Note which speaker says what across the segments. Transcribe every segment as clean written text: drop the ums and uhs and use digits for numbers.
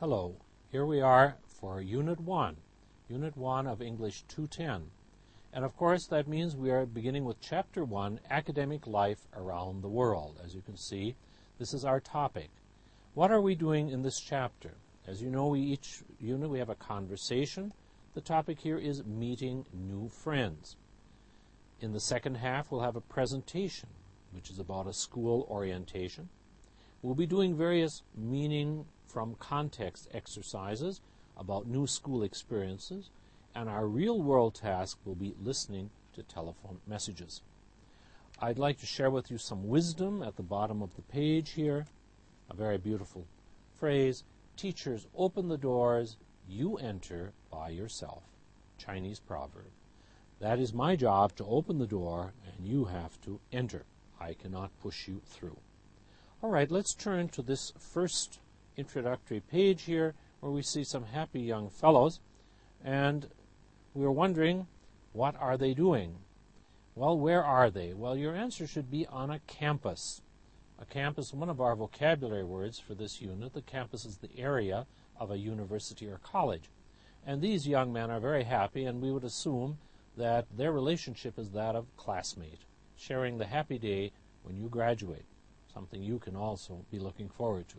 Speaker 1: Hello, here we are for Unit 1 of English 210. And of course that means we are beginning with Chapter 1, Academic Life Around the World. As you can see, this is our topic. What are we doing in this chapter? As you know, each unit we have a conversation. The topic here is meeting new friends. In the second half we'll have a presentation, which is about a school orientation. We'll be doing various meaning from context exercises about new school experiences, and our real-world task will be listening to telephone messages. I'd like to share with you some wisdom at the bottom of the page here, a very beautiful phrase, teachers open the doors, you enter by yourself, Chinese proverb. That is my job, to open the door, and you have to enter. I cannot push you through. All right, let's turn to this first introductory page here where we see some happy young fellows, and we're wondering, what are they doing? Well, where are they? Well, your answer should be on a campus. A campus, one of our vocabulary words for this unit. The campus is the area of a university or college. And these young men are very happy, and we would assume that their relationship is that of classmate, sharing the happy day when you graduate, something you can also be looking forward to.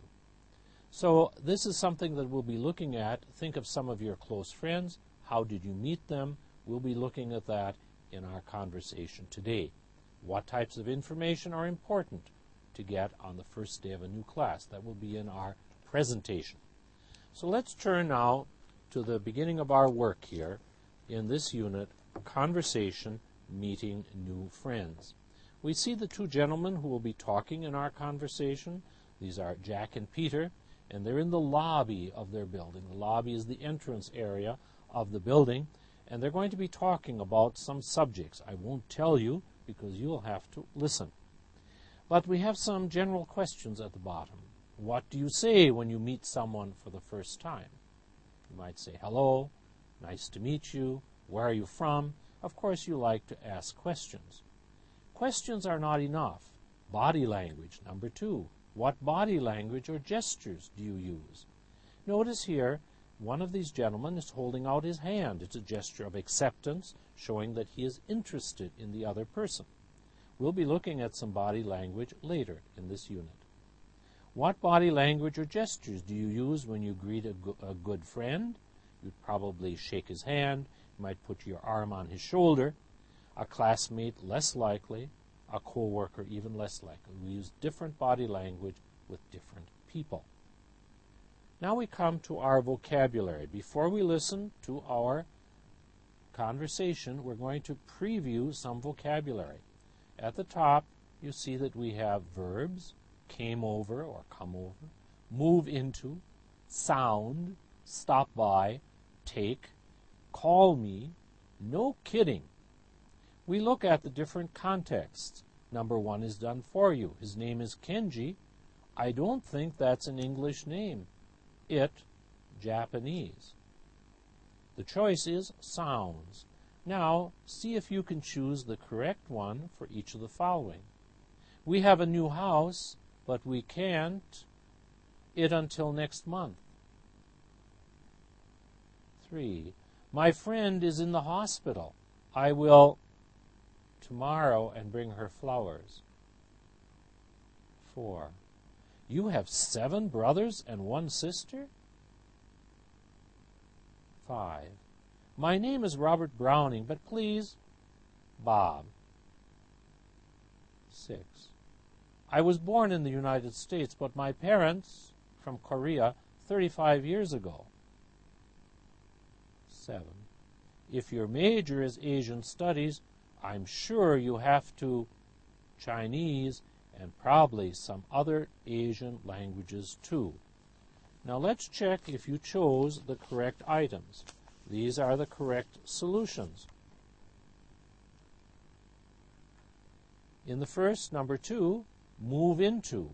Speaker 1: So this is something that we'll be looking at. Think of some of your close friends. How did you meet them? We'll be looking at that in our conversation today. What types of information are important to get on the first day of a new class? That will be in our presentation. So let's turn now to the beginning of our work here in this unit, Conversation, Meeting New Friends. We see the two gentlemen who will be talking in our conversation. These are Jack and Peter, and they're in the lobby of their building. The lobby is the entrance area of the building, and they're going to be talking about some subjects. I won't tell you because you'll have to listen. But we have some general questions at the bottom. What do you say when you meet someone for the first time? You might say, hello, nice to meet you, where are you from? Of course, you like to ask questions. Questions are not enough. Body language, number 2. What body language or gestures do you use? Notice here, one of these gentlemen is holding out his hand. It's a gesture of acceptance, showing that he is interested in the other person. We'll be looking at some body language later in this unit. What body language or gestures do you use when you greet a good friend? You'd probably shake his hand. You might put your arm on his shoulder. A classmate, less likely. A co-worker, even less likely. We use different body language with different people. Now we come to our vocabulary. Before we listen to our conversation, we're going to preview some vocabulary. At the top, you see that we have verbs, came over or come over, move into, sound, stop by, take, call me, no kidding. We look at the different contexts. Number 1 is done for you. His name is Kenji. I don't think that's an English name. It, Japanese. The choice is sounds. Now, see if you can choose the correct one for each of the following. We have a new house, but we can't it until next month. 3. My friend is in the hospital. I will tomorrow and bring her flowers. 4. You have 7 brothers and 1 sister? 5. My name is Robert Browning, but please, Bob. 6. I was born in the United States, but my parents from Korea 35 years ago. 7. If your major is Asian Studies, I'm sure you have to Chinese and probably some other Asian languages too. Now let's check if you chose the correct items. These are the correct solutions. In the first, number 2, move into.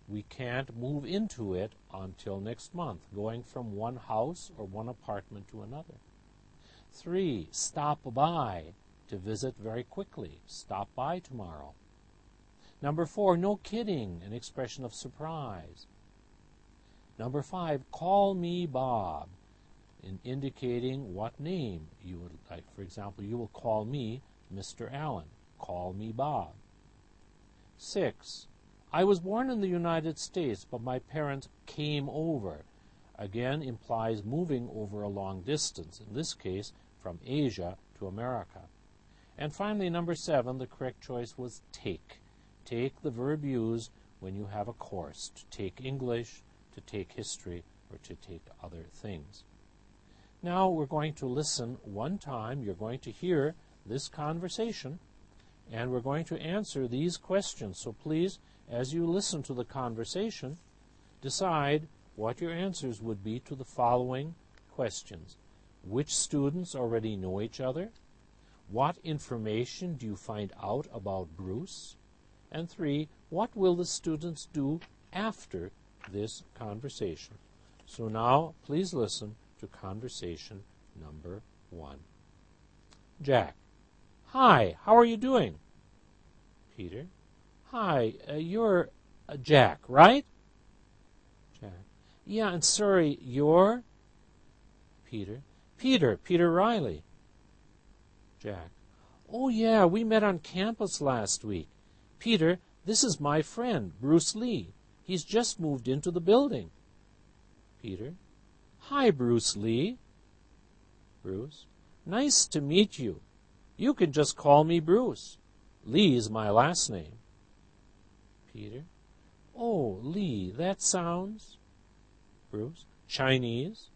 Speaker 1: We can't move into it until next month, going from one house or one apartment to another. 3, stop by. To visit very quickly. Stop by tomorrow. Number 4, no kidding, an expression of surprise. Number 5, call me Bob, indicating what name you would like. For example, you will call me Mr. Allen. Call me Bob. 6, I was born in the United States, but my parents came over. Again, implies moving over a long distance, in this case, from Asia to America. And finally, number 7, the correct choice was take. Take, the verb used when you have a course, to take English, to take history, or to take other things. Now we're going to listen one time. You're going to hear this conversation, and we're going to answer these questions. So please, as you listen to the conversation, decide what your answers would be to the following questions. Which students already know each other? What information do you find out about Bruce? And 3, what will the students do after this conversation? So now, please listen to conversation number 1. Jack: Hi, how are you doing? Peter: Hi, you're Jack, right? Jack: Yeah, and sorry, you're? Peter: Peter Riley. Jack: Oh yeah, we met on campus last week. Peter, this is my friend, Bruce Lee. He's just moved into the building. Peter: Hi, Bruce Lee. Bruce: Nice to meet you. You can just call me Bruce. Lee is my last name. Peter: Oh, Lee, that sounds... Bruce: Chinese.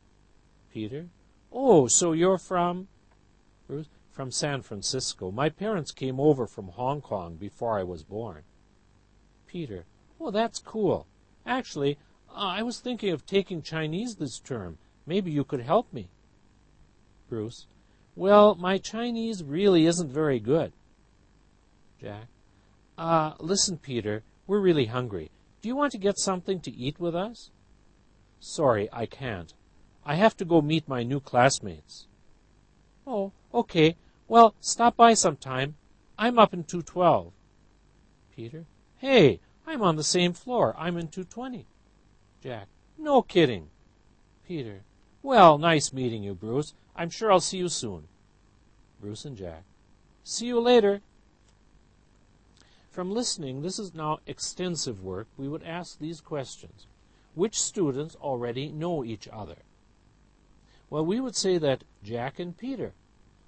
Speaker 1: Peter: Oh, so you're from... Bruce: From San Francisco. My parents came over from Hong Kong before I was born. Peter: Oh, that's cool. Actually, I was thinking of taking Chinese this term. Maybe you could help me. Bruce: Well, my Chinese really isn't very good. Jack: Listen, Peter, we're really hungry. Do you want to get something to eat with us? Sorry, I can't. I have to go meet my new classmates. Oh, okay. Well, stop by sometime. I'm up in 212. Peter: Hey, I'm on the same floor. I'm in 220. Jack: No kidding. Peter: Well, nice meeting you, Bruce. I'm sure I'll see you soon. Bruce and Jack: See you later. From listening, this is now extensive work. We would ask these questions. Which students already know each other? Well, we would say that Jack and Peter.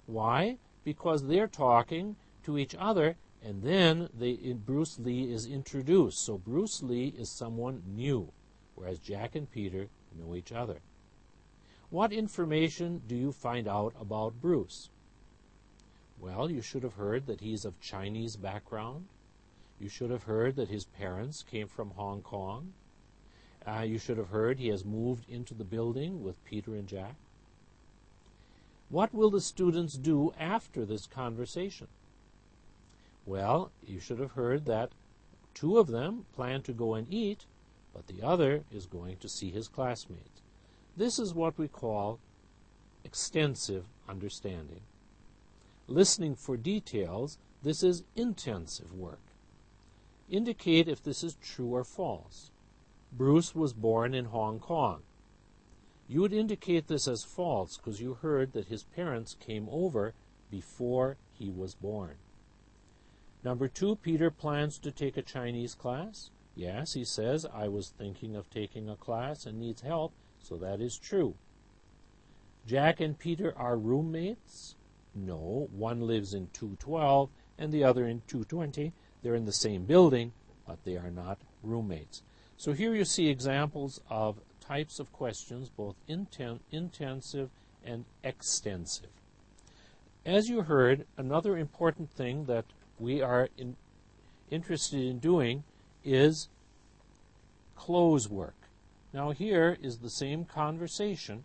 Speaker 1: Why? Because they're talking to each other, and then Bruce Lee is introduced. So Bruce Lee is someone new, whereas Jack and Peter know each other. What information do you find out about Bruce? Well, you should have heard that he's of Chinese background. You should have heard that his parents came from Hong Kong. You should have heard he has moved into the building with Peter and Jack. What will the students do after this conversation? Well, you should have heard that 2 of them plan to go and eat, but the other is going to see his classmates. This is what we call extensive understanding. Listening for details, this is intensive work. Indicate if this is true or false. Bruce was born in Hong Kong. You would indicate this as false because you heard that his parents came over before he was born. Number 2, Peter plans to take a Chinese class. Yes, he says, I was thinking of taking a class and needs help, so that is true. Jack and Peter are roommates. No, one lives in 212 and the other in 220. They're in the same building, but they are not roommates. So here you see examples of types of questions, both intensive and extensive. As you heard, another important thing that we are interested in doing is close work. Now here is the same conversation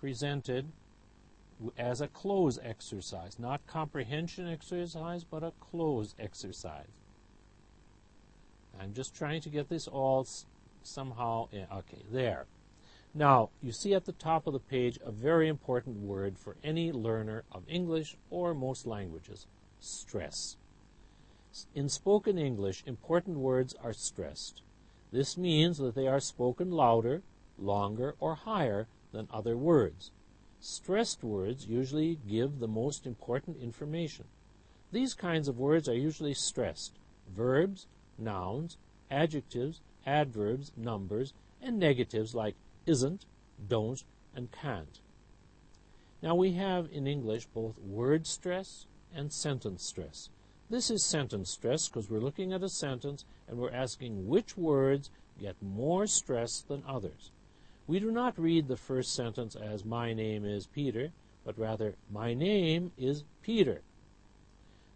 Speaker 1: presented as a close exercise, not comprehension exercise, but a close exercise. I'm just trying to get this all somehow, okay, there. Now, you see at the top of the page a very important word for any learner of English or most languages, stress. In spoken English, important words are stressed. This means that they are spoken louder, longer, or higher than other words. Stressed words usually give the most important information. These kinds of words are usually stressed: verbs, nouns, adjectives, adverbs, numbers, and negatives like isn't, don't, and can't. Now we have in English both word stress and sentence stress. This is sentence stress because we're looking at a sentence and we're asking which words get more stress than others. We do not read the first sentence as "my name is Peter," but rather "my name is Peter."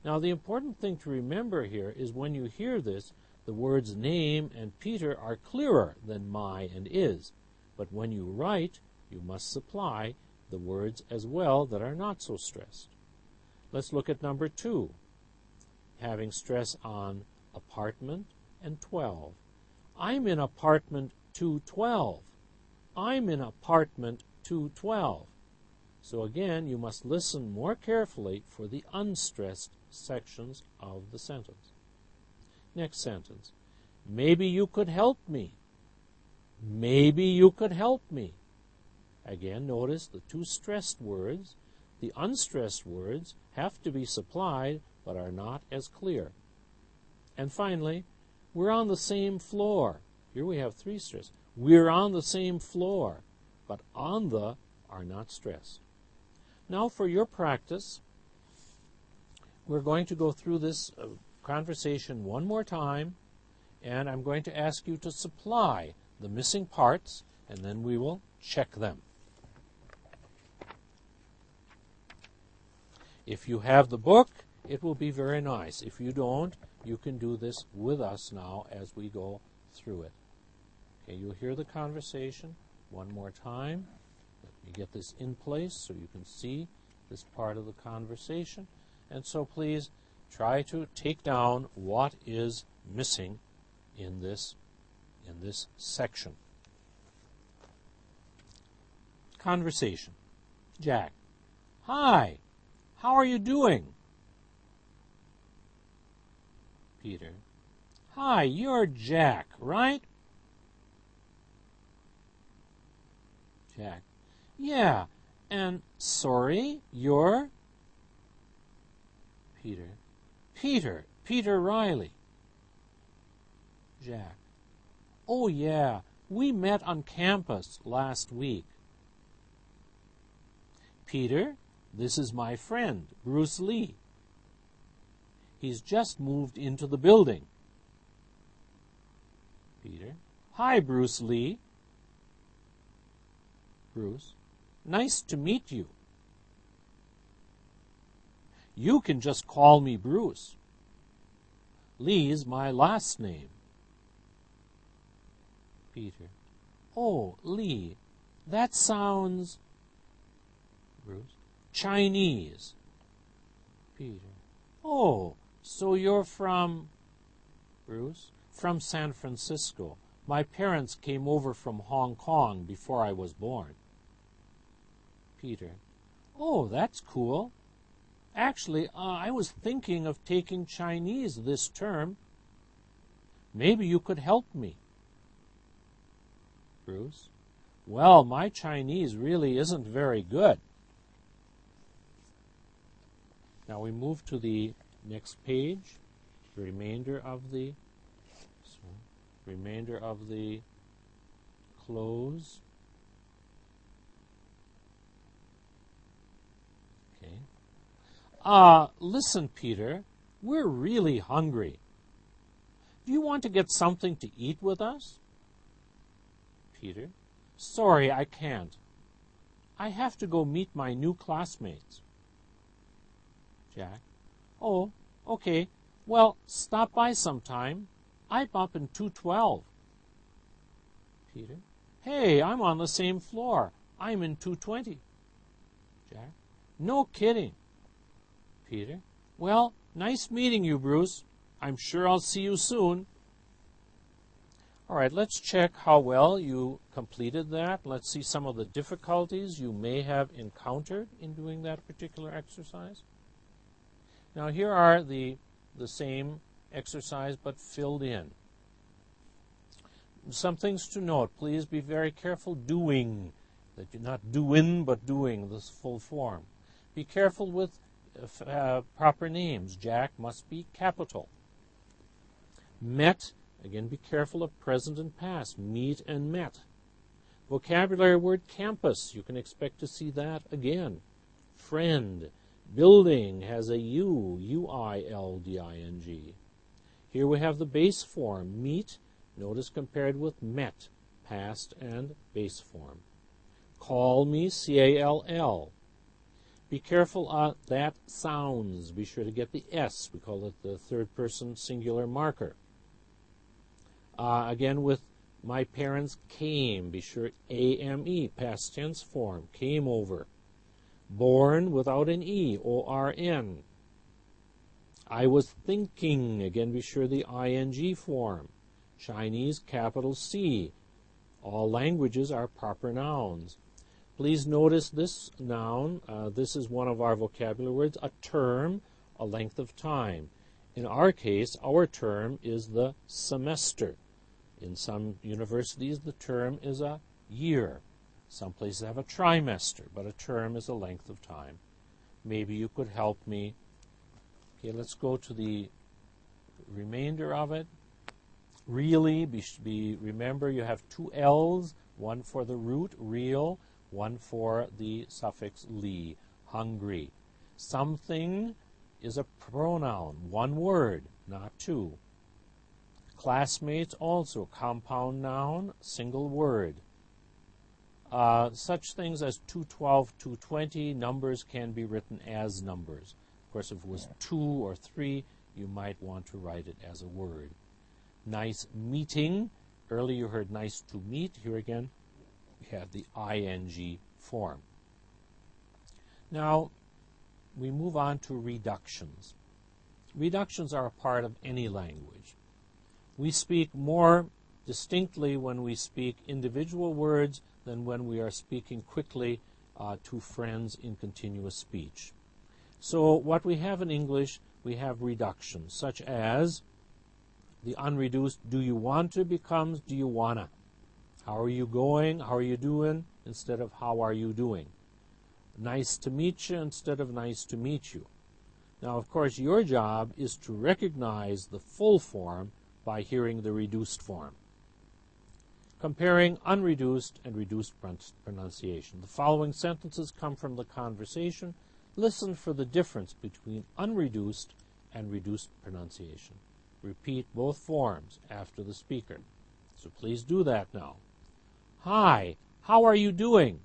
Speaker 1: Now the important thing to remember here is when you hear this, the words name and Peter are clearer than my and is. But when you write, you must supply the words as well that are not so stressed. Let's look at number 2, having stress on apartment and 12. I'm in apartment 212. I'm in apartment 212. So again, you must listen more carefully for the unstressed sections of the sentence. Next sentence. Maybe you could help me. Maybe you could help me. Again, notice the two stressed words. The unstressed words have to be supplied but are not as clear. And finally, we're on the same floor. Here we have 3 stress. We're on the same floor, but on the are not stressed. Now for your practice, we're going to go through this conversation one more time, and I'm going to ask you to supply the missing parts, and then we will check them. If you have the book, it will be very nice. If you don't, you can do this with us now as we go through it. Okay, you'll hear the conversation one more time. Let me get this in place so you can see this part of the conversation. And so please try to take down what is missing in this section. Conversation. Jack. Hi. How are you doing? Peter. Hi, you're Jack, right? Jack. Yeah, and sorry, you're? Peter. Peter Riley. Jack. Oh, yeah, we met on campus last week. Peter, this is my friend, Bruce Lee. He's just moved into the building. Peter. Hi, Bruce Lee. Bruce. Nice to meet you. You can just call me Bruce. Lee's my last name. Peter. Oh, Lee, that sounds... Bruce. Chinese. Peter. Oh, so you're from... Bruce. From San Francisco. My parents came over from Hong Kong before I was born. Peter. Oh, that's cool. Actually, I was thinking of taking Chinese this term. Maybe you could help me. Bruce. Well, my Chinese really isn't very good. Now we move to the next page, the remainder of the close. Okay. Listen, Peter, we're really hungry. Do you want to get something to eat with us? Peter. Sorry, I can't. I have to go meet my new classmates. Jack. Oh, okay. Well, stop by sometime. I'm up in 212. Peter. Hey, I'm on the same floor. I'm in 220. Jack. No kidding. Peter. Well, nice meeting you, Bruce. I'm sure I'll see you soon. All right, let's check how well you completed that. Let's see some of the difficulties you may have encountered in doing that particular exercise. Now here are the same exercise but filled in. some things to note. Please be very careful doing, that you're not doing but doing, this full form. Be careful with proper names. Jack must be capital. Met, again, be careful of present and past. Meet and met. Vocabulary word campus, you can expect to see that again. Friend. Building has a U, U-I-L-D-I-N-G. Here we have the base form, meet, notice compared with met, past and base form. Call me, C-A-L-L. Be careful that sounds. Be sure to get the S. We call it the third person singular marker. Again with my parents came. Be sure A-M-E, past tense form, came over. Born without an E, O-R-N. I was thinking. Again, be sure the I-N-G form. Chinese, capital C. All languages are proper nouns. Please notice this noun. This is one of our vocabulary words, a term, a length of time. In our case, our term is the semester. In some universities, the term is a year. Some places have a trimester, but a term is a length of time. Maybe you could help me. Okay, let's go to the remainder of it. Really, remember you have two L's, one for the root, real, one for the suffix -ly, hungry. Something is a pronoun, one word, not two. Classmates also, compound noun, single word. Such things as 212, 220, numbers can be written as numbers. Of course, if it was 2 or 3, you might want to write it as a word. Nice meeting. Earlier you heard nice to meet. Here again, we have the ing form. Now, we move on to reductions. Reductions are a part of any language. We speak more distinctly when we speak individual words than when we are speaking quickly to friends in continuous speech. So what we have in English, we have reductions, such as the unreduced do you want to becomes do you wanna. How are you going? How are you doing? Instead of how are you doing. Nice to meet you instead of nice to meet you. Now, of course, your job is to recognize the full form by hearing the reduced form. Comparing unreduced and reduced pronunciation. The following sentences come from the conversation. Listen for the difference between unreduced and reduced pronunciation. Repeat both forms after the speaker. So please do that now. Hi, how are you doing?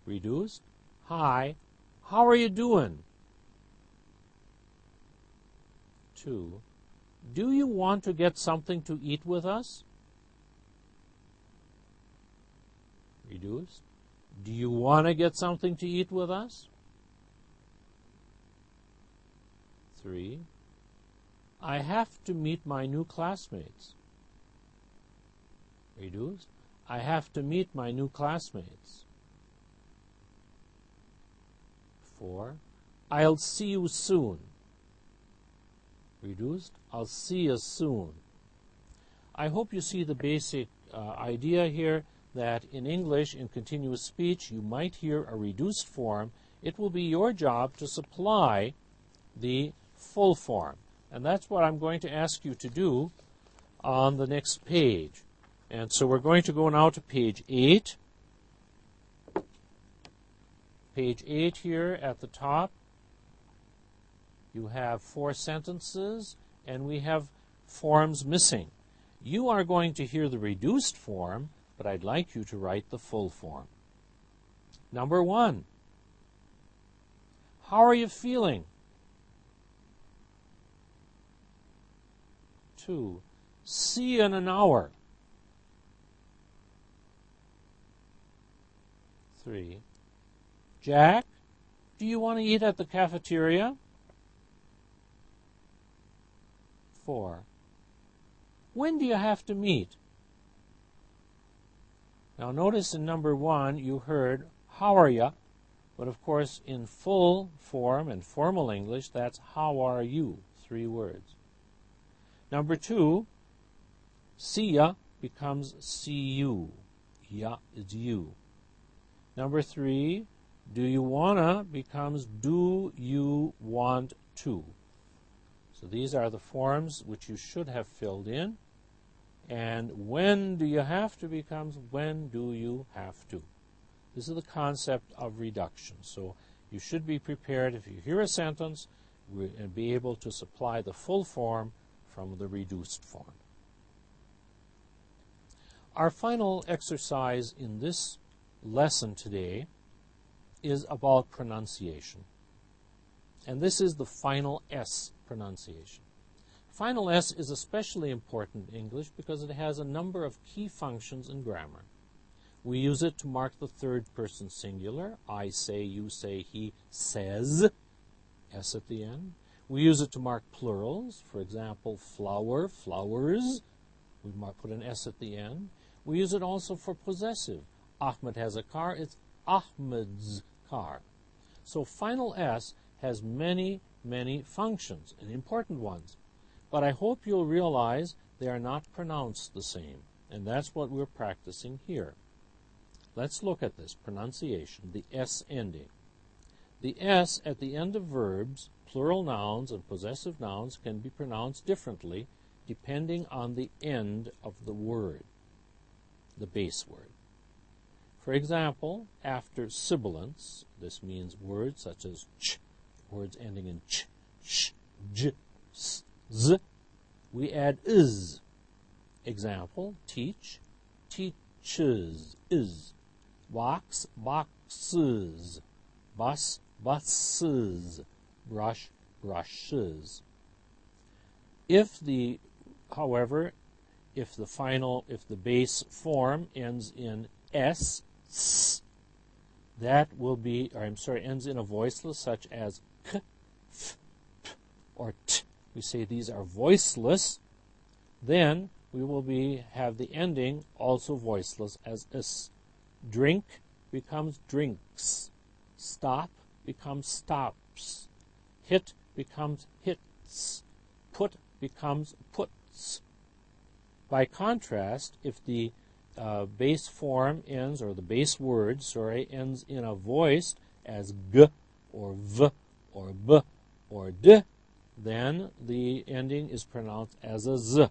Speaker 1: Reduced. Hi, how are you doing? 2. Do you want to get something to eat with us? Reduced. Do you want to get something to eat with us? 3. I have to meet my new classmates. Reduced. I have to meet my new classmates. 4. I'll see you soon. Reduced. I'll see you soon. I hope you see the basic idea here that in English, in continuous speech, you might hear a reduced form. It will be your job to supply the full form. And that's what I'm going to ask you to do on the next page. And so we're going to go now to page 8. Page 8 here at the top. You have 4 sentences, and we have forms missing. You are going to hear the reduced form, but I'd like you to write the full form. Number 1. How are you feeling? 2. See you in an hour. 3. Jack, do you want to eat at the cafeteria? 4. When do you have to meet? Now notice in number 1 you heard, how are you? But of course in full form and formal English, that's how are you? 3 words. Number 2, see ya becomes see you. Ya is you. Number 3, do you wanna becomes do you want to. So these are the forms which you should have filled in. And when do you have to becomes when do you have to. This is the concept of reduction. So you should be prepared if you hear a sentence and be able to supply the full form from the reduced form. Our final exercise in this lesson today is about pronunciation. And this is the final S pronunciation. Final S is especially important in English because it has a number of key functions in grammar. We use it to mark the third person singular. I say, you say, he says. S at the end. We use it to mark plurals. For example, flower, flowers. We put an S at the end. We use it also for possessive. Ahmed has a car. It's Ahmed's car. So final S has many, many functions and important ones. But I hope you'll realize they are not pronounced the same. And that's what we're practicing here. Let's look at this pronunciation, the S ending. The S at the end of verbs, plural nouns and possessive nouns can be pronounced differently depending on the end of the word, the base word. For example, after sibilants, this means words such as ch, words ending in ch, sh, j, s, z, we add is. Example, teach, teaches, is. Box, boxes. Bus, buses. Brush, brushes. However, if the base form ends in s, s, that will be, ends in a voiceless such as k, f, p, or t. We say these are voiceless. Then we will have the ending also voiceless as is. Drink becomes drinks. Stop becomes stops. Hit becomes hits. Put becomes puts. By contrast, if the base form ends, or the base word, ends in a voiced as g, or v, or b, or d, then the ending is pronounced as a z,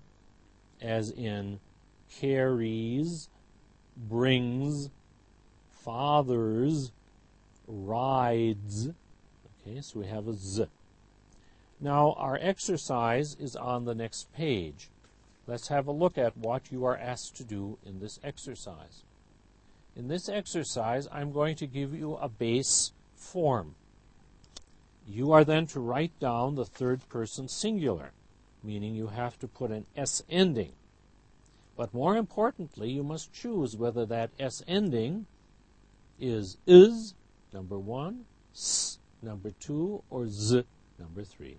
Speaker 1: as in carries, brings, fathers, rides. Okay, so we have a z. Now our exercise is on the next page. Let's have a look at what you are asked to do in this exercise. In this exercise, I'm going to give you a base form. You are then to write down the third person singular, meaning you have to put an S ending. But more importantly, you must choose whether that S ending is, number 1, s, number 2, or z, number 3.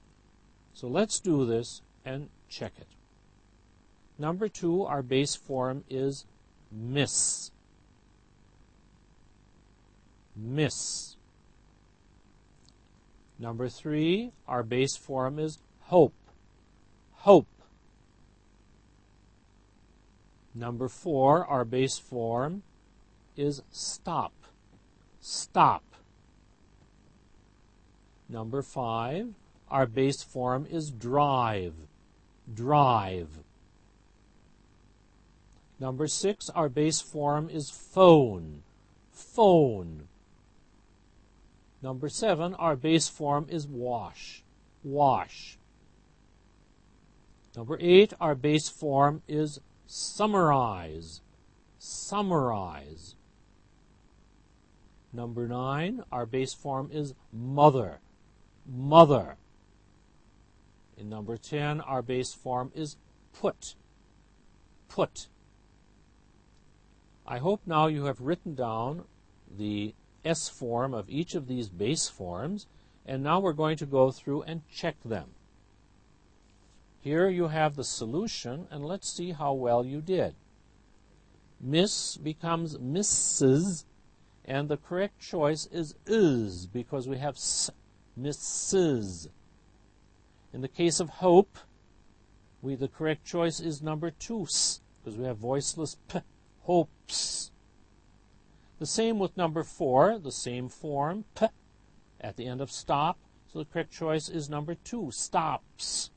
Speaker 1: So let's do this and check it. Number 2, our base form is miss. Miss. Number 3, our base form is hope. Hope. Number 4, our base form is stop. Stop. Number 5, our base form is drive. Drive. Number 6, our base form is phone. Phone. Number 7, our base form is wash. Wash. Number 8, our base form is summarize. Summarize. Number 9, our base form is mother. Mother. In number 10, our base form is put. Put. I hope now you have written down the S form of each of these base forms, and now we're going to go through and check them. Here you have the solution, and let's see how well you did. Miss becomes Mrs., and the correct choice is because we have s, Mrs. In the case of hope, The correct choice is number 2, s, because we have voiceless p, hopes. The same with number 4, the same form, p, at the end of stop. So the correct choice is number 2, stops.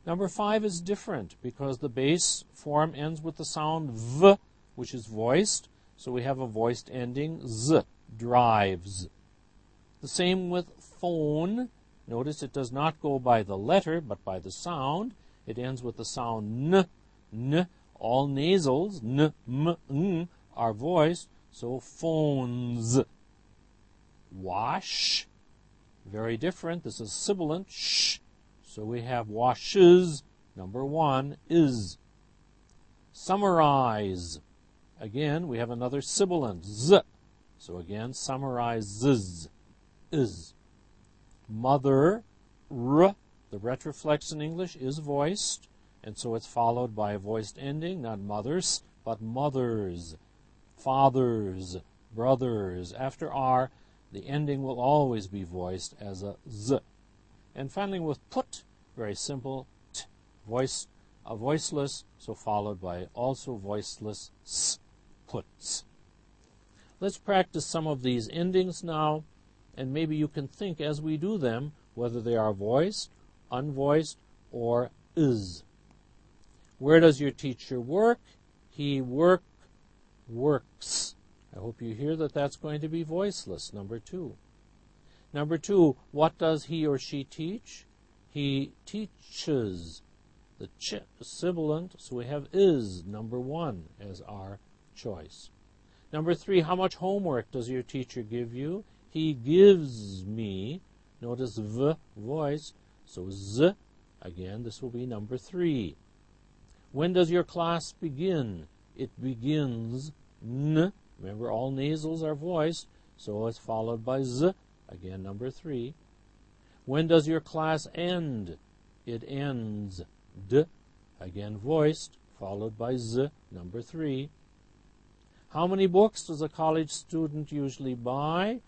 Speaker 1: Number 5 is different because the base form ends with the sound v, which is voiced. So we have a voiced ending, z, drives. The same with phone. Notice it does not go by the letter, but by the sound. It ends with the sound n, n. All nasals, n, m, n, are voiced, so phones. Wash, very different. This is sibilant, sh. So we have washes, number 1, is. Summarize. Again, we have another sibilant, z. So again, summarizes, is. Mother, r. The retroflex in English is voiced, and so it's followed by a voiced ending, not mothers, but mothers. Fathers, brothers. After r, the ending will always be voiced as a z. And finally with put, very simple, t, voiceless, so followed by also voiceless s, puts. Let's practice some of these endings now, and maybe you can think as we do them whether they are voiced, unvoiced, or is. Where does your teacher work? He works. I hope you hear that that's going to be voiceless, number 2. Number 2, what does he or she teach? He teaches. The ch sibilant, so we have is, number 1, as our choice. Number 3, how much homework does your teacher give you? He gives me. Notice v, voice, so z, again, this will be number 3. When does your class begin? It begins, n. Remember, all nasals are voiced, so it's followed by z, again, number 3. When does your class end? It ends, d, again, voiced, followed by z, number 3. How many books does a college student usually buy?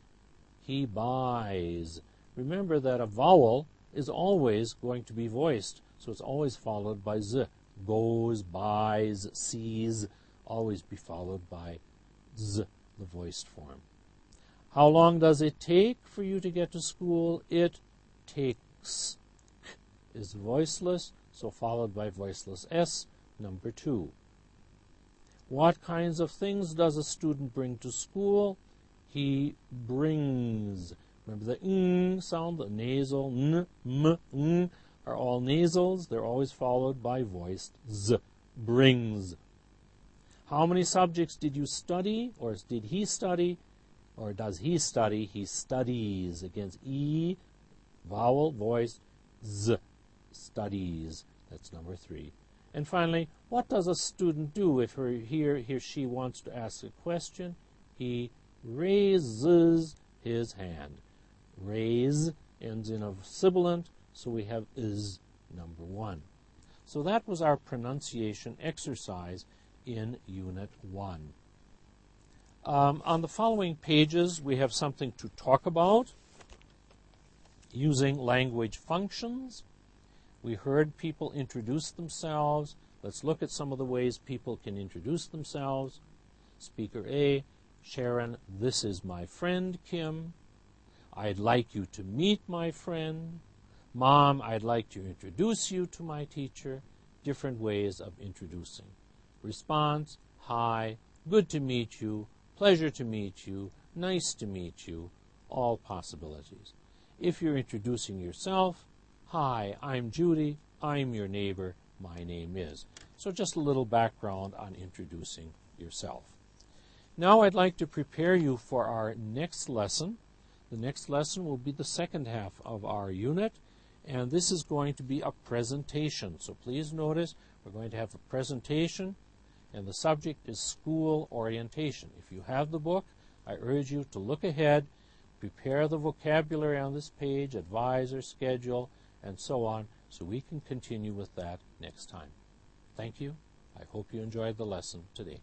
Speaker 1: He buys. Remember that a vowel is always going to be voiced, so it's always followed by z. Goes, buys, sees, always be followed by z, the voiced form. How long does it take for you to get to school? It takes. K is voiceless, so followed by voiceless s, number 2. What kinds of things does a student bring to school? He brings. Remember the ng sound, the nasal n, m, ng are all nasals. They're always followed by voiced z, brings. How many subjects did you study, or did he study, or does he study? He studies. Against e, vowel, voiced, z, studies. That's number 3. And finally, what does a student do if he or she wants to ask a question? He raises his hand. Raise ends in a sibilant, so we have is, number 1. So that was our pronunciation exercise in Unit 1. On the following pages, we have something to talk about using language functions. We heard people introduce themselves. Let's look at some of the ways people can introduce themselves. Speaker A, Sharon, this is my friend Kim. I'd like you to meet my friend. Mom, I'd like to introduce you to my teacher. Different ways of introducing. Response, hi, good to meet you, pleasure to meet you, nice to meet you, all possibilities. If you're introducing yourself, hi, I'm Judy, I'm your neighbor, my name is. So just a little background on introducing yourself. Now I'd like to prepare you for our next lesson. The next lesson will be the second half of our unit, and this is going to be a presentation. So please notice we're going to have a presentation, and the subject is school orientation. If you have the book, I urge you to look ahead, prepare the vocabulary on this page, advisor, schedule, and so on, so we can continue with that next time. Thank you. I hope you enjoyed the lesson today.